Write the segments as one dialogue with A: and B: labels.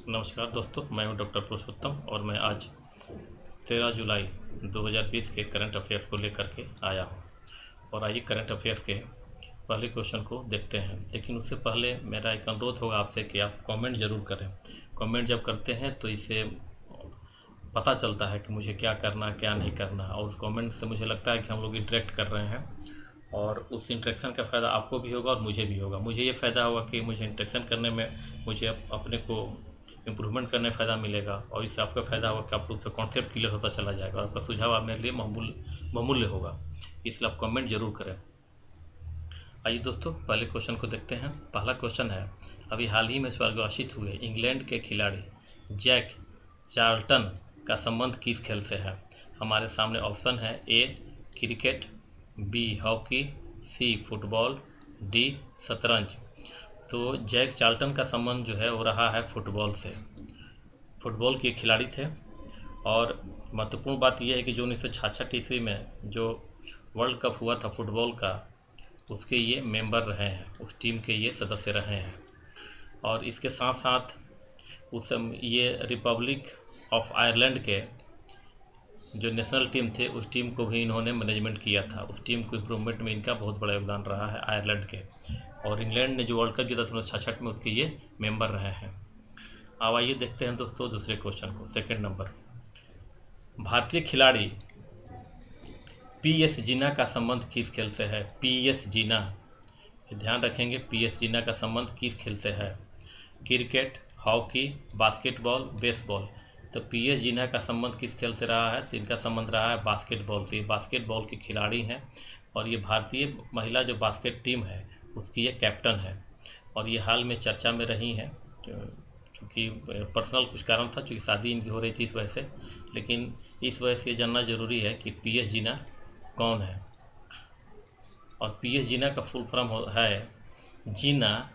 A: नमस्कार दोस्तों, मैं हूं डॉक्टर पुरुषोत्तम और मैं आज 13 जुलाई 2020 के करंट अफेयर्स को लेकर के आया हूं। और आइए करंट अफेयर्स के पहले क्वेश्चन को देखते हैं। लेकिन उससे पहले मेरा एक अनुरोध होगा आपसे कि आप कमेंट ज़रूर करें। कमेंट जब करते हैं तो इससे पता चलता है कि मुझे क्या करना क्या नहीं करना, और उस कमेंट से मुझे लगता है कि हम लोग इंटरेक्ट कर रहे हैं और उस इंटरेक्शन का फ़ायदा आपको भी होगा और मुझे भी होगा। मुझे ये फ़ायदा होगा कि मुझे इंटरेक्शन करने में मुझे अपने को इम्प्रूवमेंट करने में फ़ायदा मिलेगा, और इससे आपका फ़ायदा होगा कि आप लोग से कॉन्सेप्ट क्लियर होता चला जाएगा और आपका सुझाव आपके लिए बहुमूल्य होगा। इसलिए आप कमेंट जरूर करें। आइए दोस्तों, पहले क्वेश्चन को देखते हैं। पहला क्वेश्चन है, अभी हाल ही में स्वर्गवासित हुए इंग्लैंड के खिलाड़ी जैक चार्ल्टन का संबंध किस खेल से है? हमारे सामने ऑप्शन है a cricket, B hockey, C football, D शतरंज। तो जैक चार्ल्टन का संबंध जो है वो रहा है फुटबॉल से। फुटबॉल के खिलाड़ी थे और महत्वपूर्ण बात यह है कि जो 1966 ईस्वी में जो वर्ल्ड कप हुआ था फुटबॉल का, उसके ये मेंबर रहे हैं, उस टीम के ये सदस्य रहे हैं। और इसके साथ साथ उस ये रिपब्लिक ऑफ आयरलैंड के जो नेशनल टीम थे उस टीम को भी इन्होंने मैनेजमेंट किया था। उस टीम को इम्प्रूवमेंट में इनका बहुत बड़ा योगदान रहा है आयरलैंड के। और इंग्लैंड ने जो वर्ल्ड कप जीता 1966 में, उसके ये मेंबर रहे हैं। अब आइए देखते हैं दोस्तों दूसरे क्वेश्चन को। सेकंड नंबर, भारतीय खिलाड़ी पी.एस. जीना का संबंध किस खेल से है? पी.एस. जीना, ध्यान रखेंगे, पी.एस. जीना का संबंध किस खेल से है? Cricket, hockey, basketball, baseball. तो पी.एस. जीना का संबंध किस खेल से रहा है? तो इनका संबंध रहा है बास्केटबॉल से। बास्केटबॉल के खिलाड़ी हैं और ये भारतीय महिला जो बास्केट टीम है उसकी ये कैप्टन है। और ये हाल में चर्चा में रही हैं, क्योंकि पर्सनल कुछ कारण था, क्योंकि शादी इनकी हो रही थी इस वजह से। लेकिन इस वजह से ये जानना जरूरी है कि पी.एस. जीना कौन है। और पी.एस. जीना का फुल फॉर्म है जीना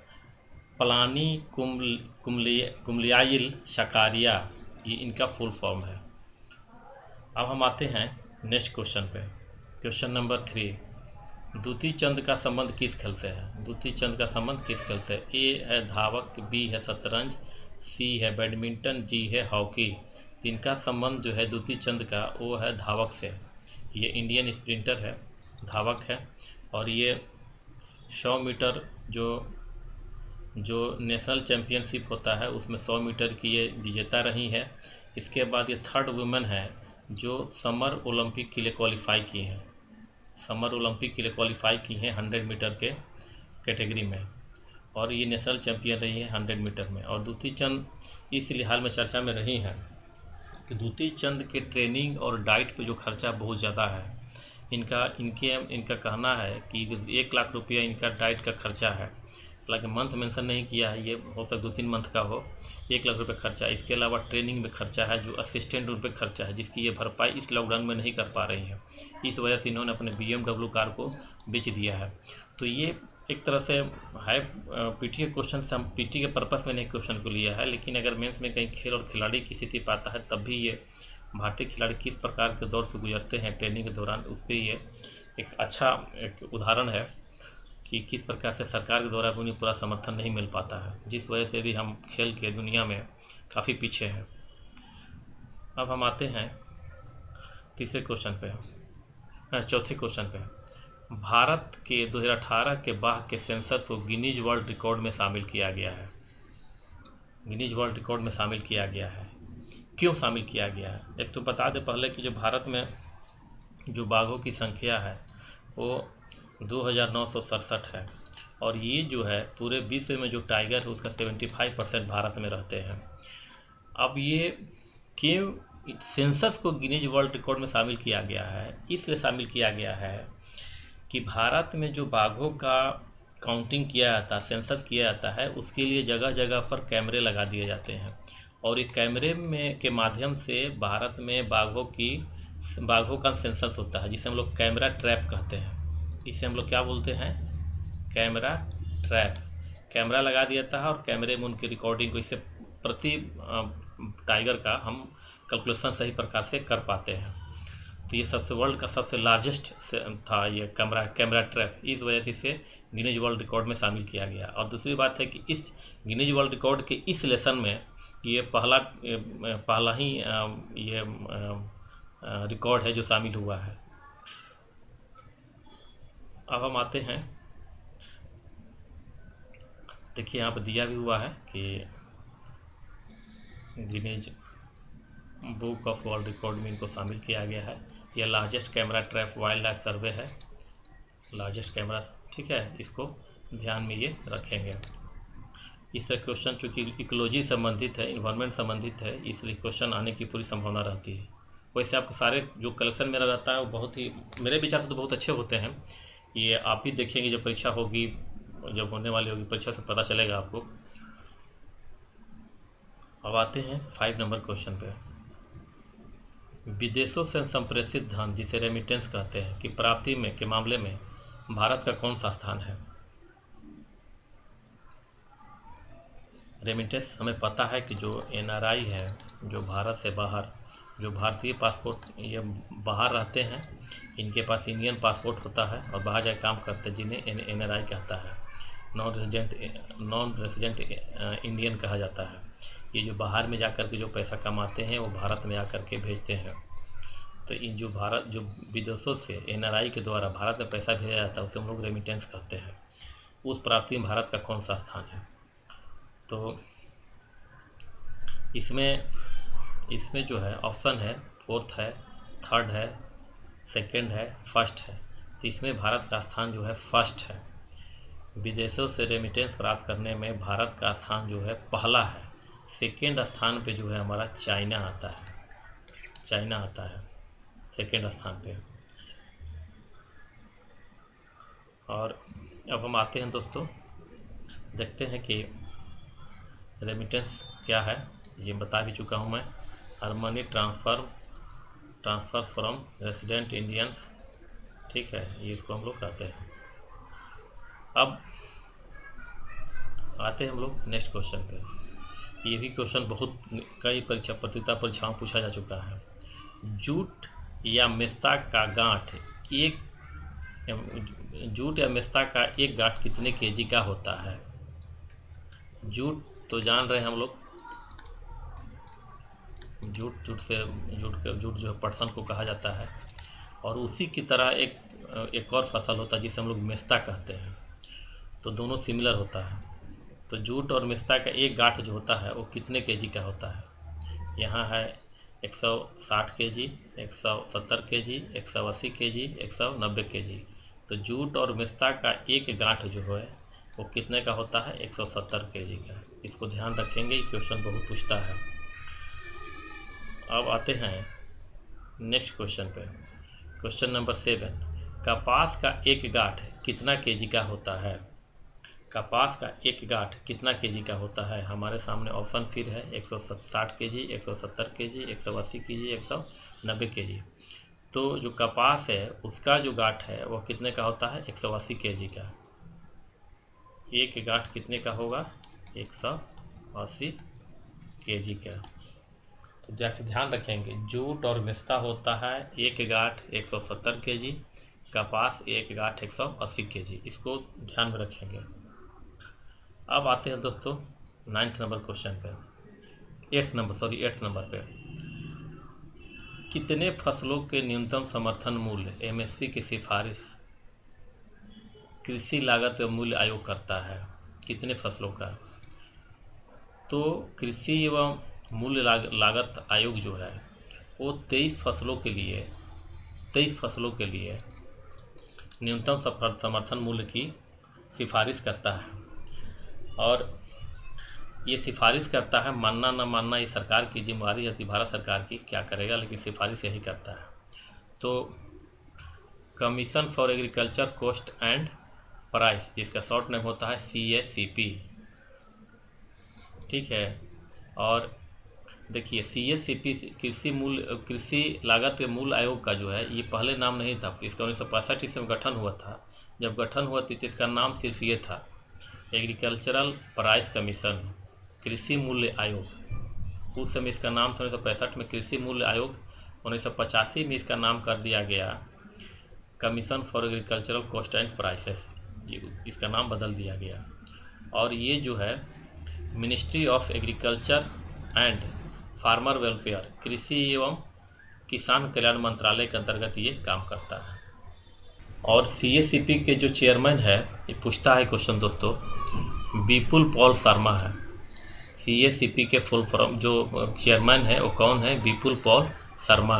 A: पलानी कुमलियाइल शकारिया, ये इनका फुल फॉर्म है। अब हम आते हैं नेक्स्ट क्वेश्चन पे। क्वेश्चन नंबर 3, दूती चंद का संबंध किस खेल से है? दूती चंद का संबंध किस खेल से? ए है धावक, बी है शतरंज, सी है बैडमिंटन, डी है हॉकी। इनका संबंध जो है दूती चंद का वो है धावक से। ये इंडियन स्प्रिंटर है, धावक है, और ये 100 मीटर जो नेशनल चैम्पियनशिप होता है उसमें 100 मीटर की ये विजेता रही है। इसके बाद ये थर्ड वुमेन है जो समर ओलंपिक के लिए क्वालिफाई की हैं। समर ओलंपिक के लिए क्वालिफाई की हैं 100 मीटर के कैटेगरी में, और ये नेशनल चैंपियन रही है 100 मीटर में। और दूती चंद इसलिए हाल में चर्चा में रही हैं कि दूती चंद के ट्रेनिंग और डाइट पे जो खर्चा बहुत ज़्यादा है। इनका कहना है कि 1 लाख रुपया इनका डाइट का खर्चा है। हालांकि मंथ मेंशन नहीं किया है, ये हो सकता 2-3 मंथ का हो। 1 लाख रुपये खर्चा। इसके अलावा ट्रेनिंग में खर्चा है, जो असिस्टेंट उन पर खर्चा है, जिसकी ये भरपाई इस लॉकडाउन में नहीं कर पा रही है। इस वजह से इन्होंने अपने BMW कार को बेच दिया है। तो ये एक तरह से है पीटी के क्वेश्चन से, हम पीटी के पर्पस में नहीं क्वेश्चन को लिया है, लेकिन अगर मेंस में कहीं खेल और खिलाड़ी की स्थिति पाता है तब भी ये भारतीय खिलाड़ी किस प्रकार के दौर से गुजरते हैं ट्रेनिंग के दौरान, उस पर ये एक अच्छा एक उदाहरण है कि किस प्रकार से सरकार के द्वारा भी उन्हें पूरा समर्थन नहीं मिल पाता है, जिस वजह से भी हम खेल के दुनिया में काफ़ी पीछे हैं। अब हम आते हैं तीसरे क्वेश्चन पे, चौथे क्वेश्चन पे। भारत के 2018 के बाघ के सेंसस को गिनीज वर्ल्ड रिकॉर्ड में शामिल किया गया है। गिनीज वर्ल्ड रिकॉर्ड में शामिल किया गया है, क्यों शामिल किया गया है? एक तो बता दें पहले कि जो भारत में जो बाघों की संख्या है वो 2967 है, और ये जो है पूरे विश्व में जो टाइगर है उसका 75% भारत में रहते हैं। अब ये क्यों सेंसस को गिनीज वर्ल्ड रिकॉर्ड में शामिल किया गया है? इसलिए शामिल किया गया है कि भारत में जो बाघों का काउंटिंग किया जाता है, सेंसस किया जाता है, उसके लिए जगह जगह पर कैमरे लगा दिए जाते हैं, और एक कैमरे में के माध्यम से भारत में बाघों का सेंसस होता है, जिसे हम लोग कैमरा ट्रैप कहते हैं। इसे हम लोग क्या बोलते हैं? Camera trap. कैमरा लगा दिया जाता है और कैमरे में उनकी रिकॉर्डिंग को, इससे प्रति टाइगर का हम कैलकुलेशन सही प्रकार से कर पाते हैं। तो ये सबसे वर्ल्ड का सबसे लार्जेस्ट था ये कैमरा ट्रैप, इस वजह से इसे गिनीज वर्ल्ड रिकॉर्ड में शामिल किया गया। और दूसरी बात है कि इस गिनीज वर्ल्ड रिकॉर्ड के इस लेसन में ये पहला ही ये रिकॉर्ड है जो शामिल हुआ है। अब हम आते हैं, देखिए यहाँ पर दिया भी हुआ है कि Guinness book of world record में इनको शामिल किया गया है। यह largest camera trap wild life survey है, लार्जेस्ट कैमरा, ठीक है, इसको ध्यान में ये रखेंगे। इस तरह क्वेश्चन चूँकि इकोलॉजी संबंधित है, इन्वायरमेंट संबंधित है, इसलिए क्वेश्चन आने की पूरी संभावना रहती है। वैसे आपके सारे जो कलेक्शन मेरा रहता है वो बहुत ही, मेरे विचार से तो बहुत अच्छे होते हैं। ये आप ही देखेंगे जब परीक्षा होगी, जब होने वाली होगी परीक्षा से पता चलेगा आपको। अब आते हैं 5 नंबर क्वेश्चन पे। विदेशों से संप्रेषित धन जिसे रेमिटेंस कहते हैं कि प्राप्ति में के मामले में भारत का कौन सा स्थान है। रेमिटेंस हमें पता है कि जो NRI है, जो भारत से बाहर, जो भारतीय पासपोर्ट ये बाहर रहते हैं, इनके पास इंडियन पासपोर्ट होता है और बाहर जाकर काम करते हैं, जिन्हें NRI कहता है, नॉन रेजिडेंट इंडियन कहा जाता है। ये जो बाहर में जाकर के जो पैसा कमाते हैं वो भारत में आकर के भेजते हैं। तो इन जो विदेशों से NRI के द्वारा भारत में पैसा भेजा जाता है उसे हम लोग रेमिटेंस कहते हैं। उस प्राप्ति में भारत का कौन सा स्थान है। तो इसमें जो है ऑप्शन है, 4th है, 3rd है, 2nd है, 1st है। तो इसमें भारत का स्थान जो है 1st है। विदेशों से रेमिटेंस प्राप्त करने में भारत का स्थान जो है पहला है। 2nd स्थान पे जो है हमारा चाइना आता है 2nd स्थान पे। और अब हम आते हैं दोस्तों, देखते हैं कि रेमिटेंस क्या है। ये बता भी चुका हूँ मैं, money transfer from resident Indians, ठीक है, ये इसको हम लोग कहते हैं। अब आते हैं हम लोग नेक्स्ट क्वेश्चन पे। ये भी क्वेश्चन बहुत कई प्रतियोगिता परीक्षाओं पूछा जा चुका है। जूट या मेस्ता का एक गांठ कितने केजी का होता है। जूट तो जान रहे हैं हम लोग, जूट जो है पटसन को कहा जाता है। और उसी की तरह एक और फसल होता है जिसे हम लोग मेस्ता कहते हैं। तो दोनों सिमिलर होता है। तो जूट और मेस्ता का एक गांठ जो होता है वो कितने केजी का होता है। यहाँ है 160 केजी, 170 केजी, 180 केजी, 190 केजी। तो जूट और मेस्ता का एक गांठ जो है वो कितने का होता है, 170 केजी का। इसको ध्यान रखेंगे, क्वेश्चन बहुत पूछता है। अब आते हैं नेक्स्ट क्वेश्चन पे। क्वेश्चन नंबर 7, कपास का एक गांठ कितना केजी का होता है। कपास का एक गांठ कितना केजी का होता है। हमारे सामने ऑप्शन फिर है 160 केजी, 170 केजी, 180 केजी, 190 केजी। तो जो कपास है उसका जो गांठ है वो कितने का होता है, 180 केजी का। एक गांठ कितने का होगा, 180 केजी का। तो ध्यान रखेंगे, जूट और मेस्ता होता है एक गांठ 170 केजी, कपास एक गांठ 180 केजी। इसको ध्यान में रखेंगे। अब आते हैं दोस्तों 9th नंबर क्वेश्चन पे, 8th नंबर पे। कितने फसलों के न्यूनतम समर्थन मूल्य MSP की सिफारिश कृषि लागत एवं मूल्य आयोग करता है। कितने फसलों का। तो कृषि एवं मूल्य लागत आयोग जो है वो 23 फसलों के लिए न्यूनतम समर्थन मूल्य की सिफारिश करता है। और ये सिफारिश करता है, मानना न मानना ये सरकार की जिम्मेदारी है, भारत सरकार की क्या करेगा, लेकिन सिफारिश यही करता है। तो commission for agriculture cost and price, जिसका शॉर्ट नेम होता है CACP, ठीक है। और देखिए CACP कृषि लागत के मूल्य आयोग का जो है ये पहले नाम नहीं था, इसका 1965 ईस्वी में गठन हुआ था। जब गठन हुआ तो इसका नाम सिर्फ ये था, एग्रीकल्चरल प्राइस कमीशन, कृषि मूल्य आयोग। उस समय इसका नाम था 1965 में कृषि मूल्य आयोग। 1985 में इसका नाम कर दिया गया commission for agricultural cost and prices, ये इसका नाम बदल दिया गया। और ये जो है ministry of agriculture and farmer welfare, कृषि एवं किसान कल्याण मंत्रालय के अंतर्गत ये काम करता है। और CACP के जो चेयरमैन है, ये पूछता है क्वेश्चन दोस्तों, विपुल पॉल शर्मा है। CACP के फुल फॉर्म जो चेयरमैन है वो कौन है? Vipul Paul Sharma,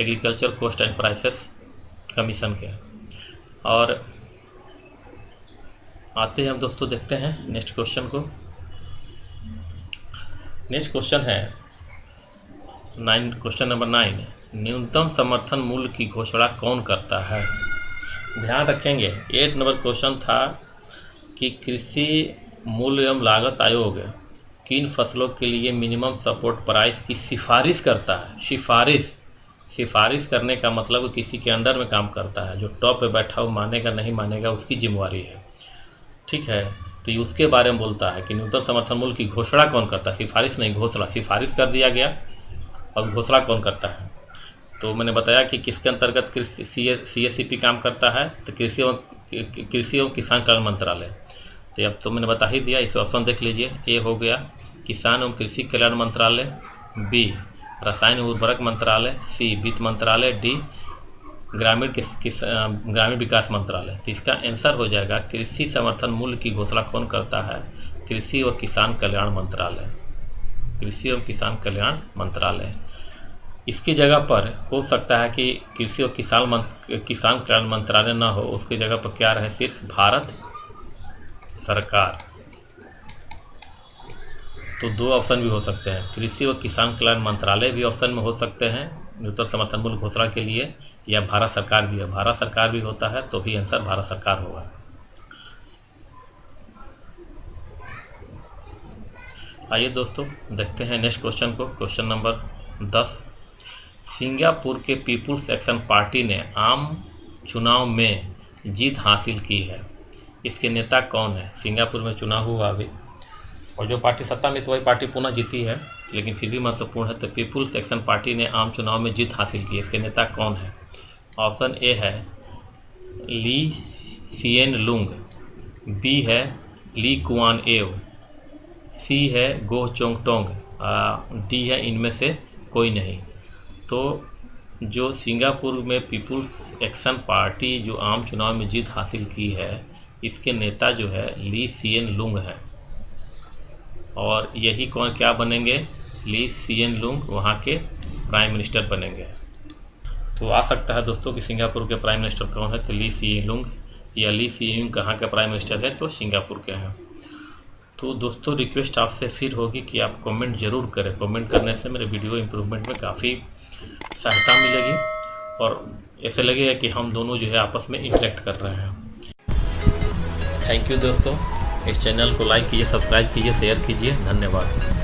A: agriculture cost and prices commission के। और आते हैं हम दोस्तों, देखते हैं नेक्स्ट क्वेश्चन को। नेक्स्ट क्वेश्चन है क्वेश्चन नंबर 9, न्यूनतम समर्थन मूल्य की घोषणा कौन करता है? ध्यान रखेंगे 8 नंबर क्वेश्चन था कि कृषि मूल्य एवं लागत आयोग किन फसलों के लिए मिनिमम सपोर्ट प्राइस की सिफारिश करता है। सिफारिश करने का मतलब किसी के अंडर में काम करता है, जो टॉप पे बैठा हो मानेगा नहीं मानेगा उसकी जिम्मेवारी है, ठीक है। तो ये उसके बारे में बोलता है कि न्यूनतम समर्थन मूल्य की घोषणा कौन करता है, सिफारिश नहीं घोषणा। सिफारिश कर दिया गया और घोषणा कौन करता है? तो मैंने बताया कि किसके अंतर्गत CACP काम करता है, तो कृषि एवं किसान कल्याण मंत्रालय। तो अब तो मैंने बता ही दिया, इस ऑप्शन देख लीजिए। ए हो गया किसान एवं कृषि कल्याण मंत्रालय, बी रसायन उर्वरक मंत्रालय, सी वित्त मंत्रालय, डी ग्रामीण विकास मंत्रालय। तो इसका आंसर हो जाएगा कृषि समर्थन मूल्य की घोषणा कौन करता है? कृषि और किसान कल्याण मंत्रालय, कृषि एवं किसान कल्याण मंत्रालय। इसकी जगह पर हो सकता है कि कृषि और किसान कल्याण मंत्रालय ना हो, उसकी जगह पर क्या रहे? सिर्फ भारत सरकार। तो 2 ऑप्शन भी हो सकते हैं, कृषि और किसान कल्याण मंत्रालय भी ऑप्शन में हो सकते हैं न्यूनतम समर्थन मूल्य घोषणा के लिए, या भारत सरकार भी है। भारत सरकार भी होता है तो भी आंसर भारत सरकार होगा। आइए दोस्तों देखते हैं नेक्स्ट क्वेश्चन को। क्वेश्चन नंबर 10, सिंगापुर के पीपुल्स एक्शन पार्टी ने आम चुनाव में जीत हासिल की है, इसके नेता कौन है? सिंगापुर में चुनाव हुआ अभी, और जो पार्टी सत्ता में तो वही पार्टी पुनः जीती है, लेकिन फिर भी महत्वपूर्ण है। तो पीपुल्स एक्शन पार्टी ने आम चुनाव में जीत हासिल की है, इसके नेता कौन है? ऑप्शन ए है ली सिएन लुंग, बी है ली कुआन एव, सी है गो चोंग टोंग, डी है इनमें से कोई नहीं। तो जो सिंगापुर में पीपुल्स एक्शन पार्टी जो आम चुनाव में जीत हासिल की है, इसके नेता जो है ली सिएन लुंग है। और यही कौन क्या बनेंगे? ली सिएन लुंग वहाँ के प्राइम मिनिस्टर बनेंगे। तो आ सकता है दोस्तों कि सिंगापुर के प्राइम मिनिस्टर कौन है? तो ली सिएन लुंग, या ली सिएन लुंग कहाँ के प्राइम मिनिस्टर है? तो सिंगापुर के हैं। तो दोस्तों रिक्वेस्ट आपसे फिर होगी कि आप कमेंट जरूर करें। कमेंट करने से मेरे वीडियो इम्प्रूवमेंट में काफ़ी सहायता मिलेगी और ऐसे लगेगा कि हम दोनों जो है आपस में इंटरेक्ट कर रहे हैं। थैंक यू दोस्तों, इस चैनल को लाइक कीजिए, सब्सक्राइब कीजिए, शेयर कीजिए। धन्यवाद।